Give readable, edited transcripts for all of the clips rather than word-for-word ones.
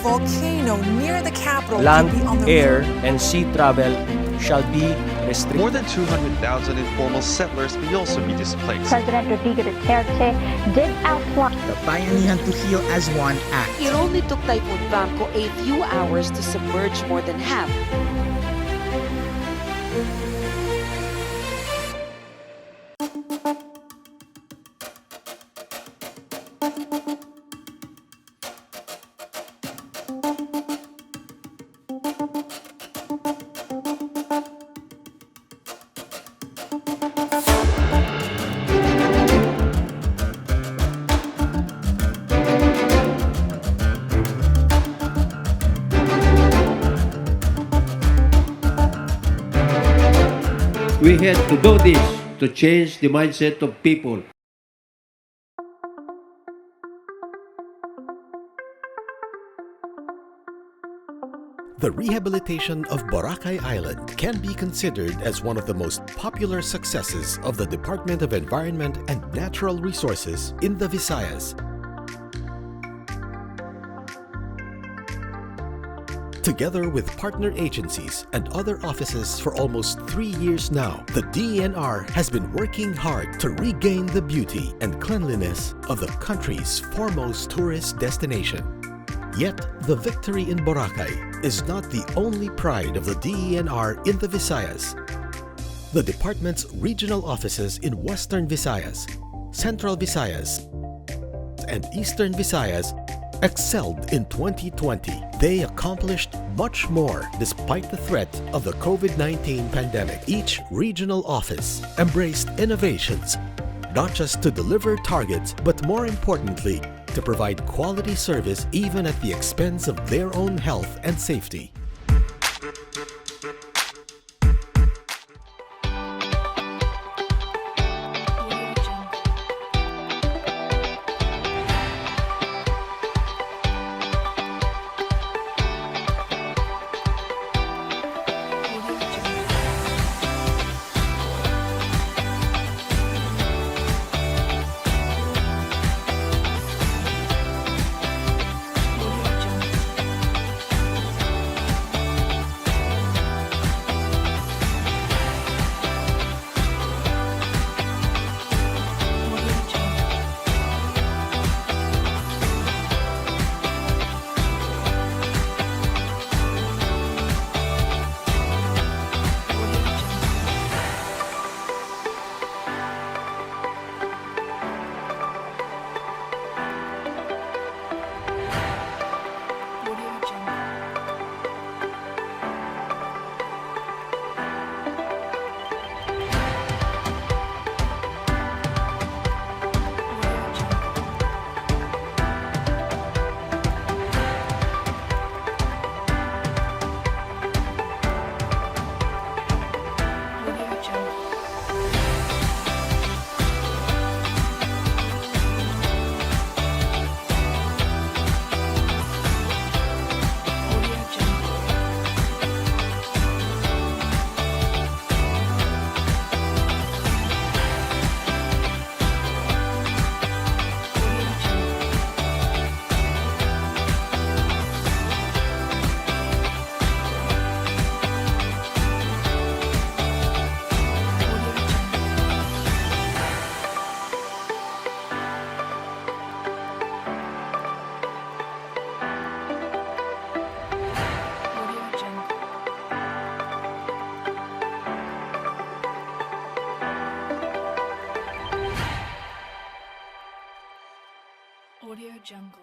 volcano near the capital Land, could be on the air, and sea travel shall be restricted. More than 200,000 informal settlers may also be displaced. President Rodrigo Duterte did outline the Bayanihan to Heal as One Act. It only took Typhoon Bangko a few hours to submerge more than half. We had to do this to change the mindset of people. The rehabilitation of Boracay Island can be considered as one of the most popular successes of the Department of Environment and Natural Resources in the Visayas. Together with partner agencies and other offices for almost 3 years now, the DENR has been working hard to regain the beauty and cleanliness of the country's foremost tourist destination. Yet, the victory in Boracay is not the only pride of the DENR in the Visayas. The department's regional offices in Western Visayas, Central Visayas, and Eastern Visayas excelled in 2020. They accomplished much more despite the threat of the COVID-19 pandemic. Each regional office embraced innovations, not just to deliver targets, but more importantly, to provide quality service even at the expense of their own health and safety. Audio Jungle. Audio Jungle. Audio Jungle. Audio Jungle.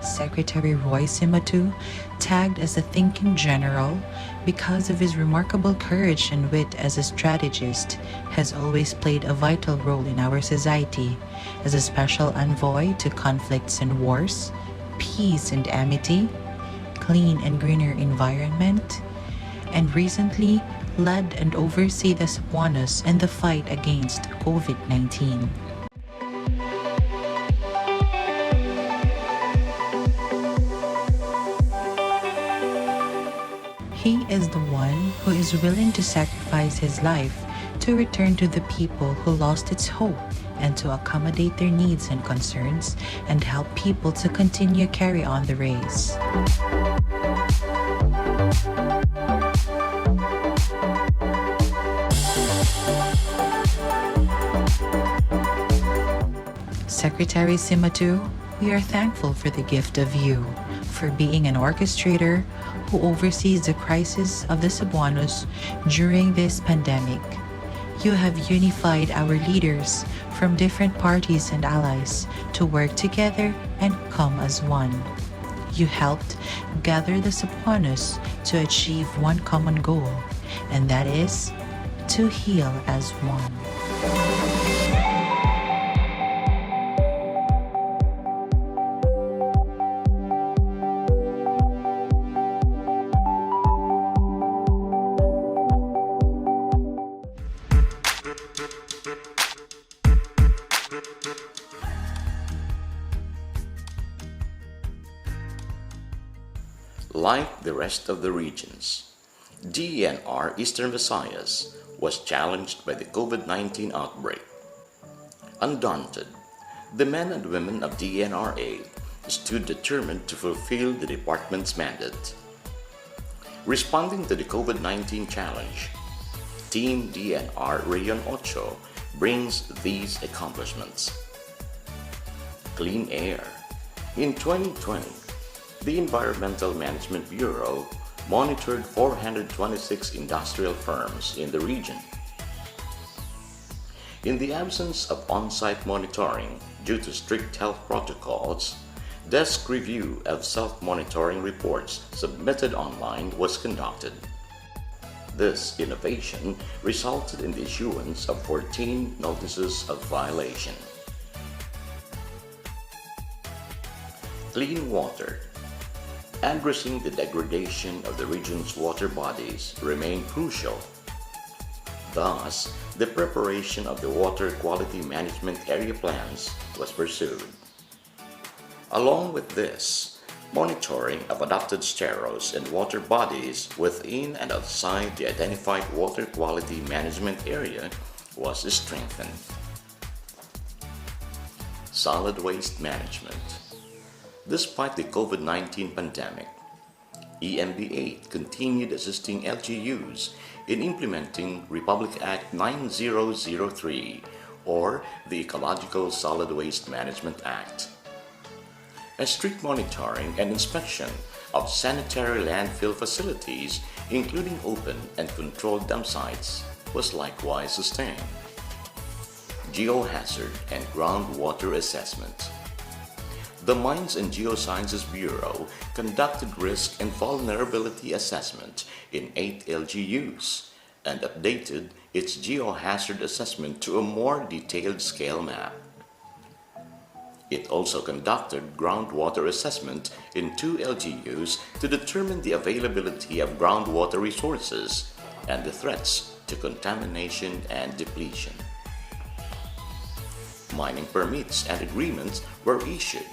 Secretary Roy Simatu, tagged as a thinking general because of his remarkable courage and wit as a strategist, has always played a vital role in our society as a special envoy to conflicts and wars, peace and amity, clean and greener environment, and recently led and oversee the Cebuanos in the fight against COVID-19. He is the one who is willing to sacrifice his life to return to the people who lost its hope and to accommodate their needs and concerns and help people to continue carry on the race. Secretary Simatu, we are thankful for the gift of you, for being an orchestrator who oversees the crisis of the Cebuanos during this pandemic. You have unified our leaders from different parties and allies to work together and come as one. You helped gather the Cebuanos to achieve one common goal, and that is to heal as one. Like the rest of the regions, DENR Eastern Visayas was challenged by the COVID-19 outbreak. Undaunted, the men and women of DENRA stood determined to fulfill the department's mandate. Responding to the COVID-19 challenge, Team DENR Rayon 8 brings these accomplishments. Clean air. In 2020, the Environmental Management Bureau monitored 426 industrial firms in the region. In the absence of on-site monitoring due to strict health protocols, desk review of self-monitoring reports submitted online was conducted. This innovation resulted in the issuance of 14 notices of violation. Clean water. Addressing the degradation of the region's water bodies remained crucial. Thus, the preparation of the water quality management area plans was pursued. Along with this, monitoring of adopted steros and water bodies within and outside the identified water quality management area was strengthened. Solid waste management. Despite the COVID-19 pandemic, EMB8 continued assisting LGUs in implementing Republic Act 9003, or the Ecological Solid Waste Management Act. A strict monitoring and inspection of sanitary landfill facilities, including open and controlled dump sites, was likewise sustained. Geohazard and groundwater assessment. The Mines and Geosciences Bureau conducted risk and vulnerability assessment in 8 LGUs and updated its geohazard assessment to a more detailed scale map. It also conducted groundwater assessment in 2 LGUs to determine the availability of groundwater resources and the threats to contamination and depletion. Mining permits and agreements were issued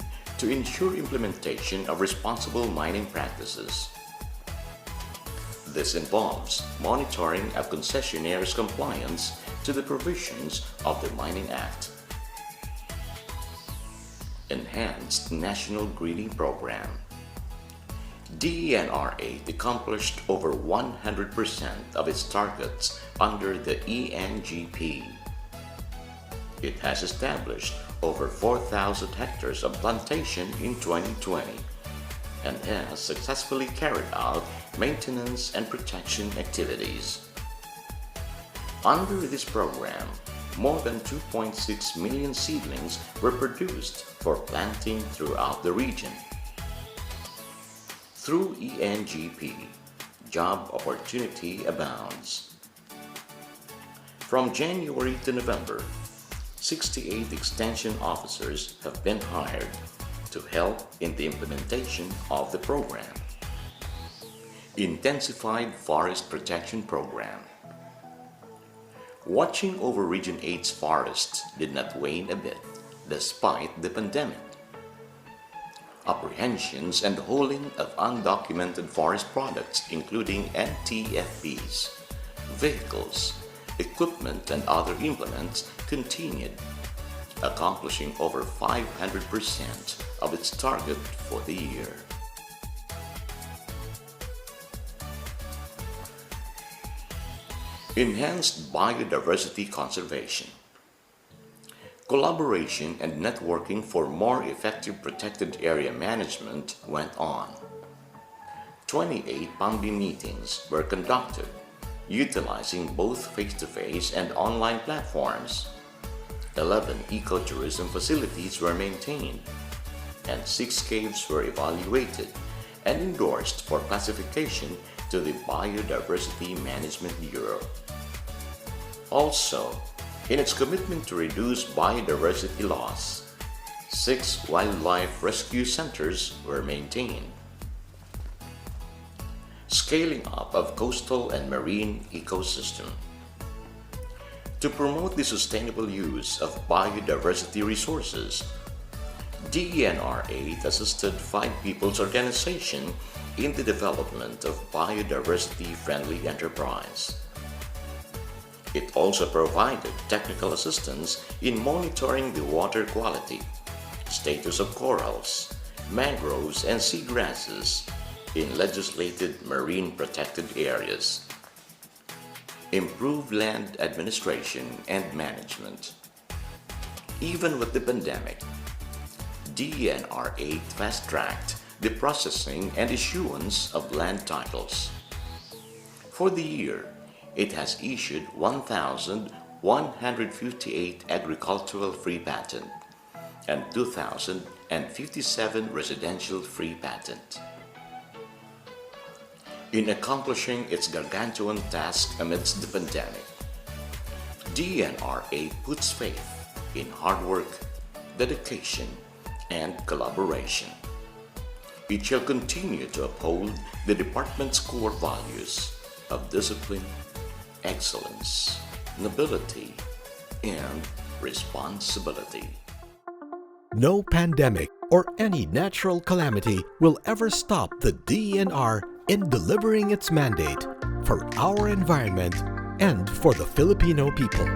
to ensure implementation of responsible mining practices. This involves monitoring of concessionaires' compliance to the provisions of the Mining Act. Enhanced National Greening Program. DENR8 accomplished over 100% of its targets under the ENGP. It has established over 4,000 hectares of plantation in 2020 and has successfully carried out maintenance and protection activities. Under this program, more than 2.6 million seedlings were produced for planting throughout the region. Through ENGP, job opportunity abounds. From January to November, 68 extension officers have been hired to help in the implementation of the program. Intensified Forest Protection Program. Watching over Region 8's forests did not wane a bit despite the pandemic. Apprehensions and hauling of undocumented forest products including NTFBs, vehicles, equipment and other implements continued, accomplishing over 500% of its target for the year. Enhanced biodiversity conservation. Collaboration and networking for more effective protected area management went on. 28 PAMBI meetings were conducted, utilizing both face-to-face and online platforms. 11 ecotourism facilities were maintained, and 6 caves were evaluated and endorsed for classification to the Biodiversity Management Bureau. Also, in its commitment to reduce biodiversity loss, 6 wildlife rescue centers were maintained. Scaling up of coastal and marine ecosystem. To promote the sustainable use of biodiversity resources, DENR 8 assisted 5 people's organization in the development of biodiversity-friendly enterprise. It also provided technical assistance in monitoring the water quality, status of corals, mangroves, and seagrasses in legislated marine protected areas. Improved land administration and management. Even with the pandemic, DENR 8 fast-tracked the processing and issuance of land titles. For the year, it has issued 1,158 agricultural free patent and 2,057 residential free patent. In accomplishing its gargantuan task amidst the pandemic, DENR 8 puts faith in hard work, dedication, and collaboration. It shall continue to uphold the department's core values of discipline, excellence, nobility, and responsibility. No pandemic or any natural calamity will ever stop the DENR in delivering its mandate for our environment and for the Filipino people.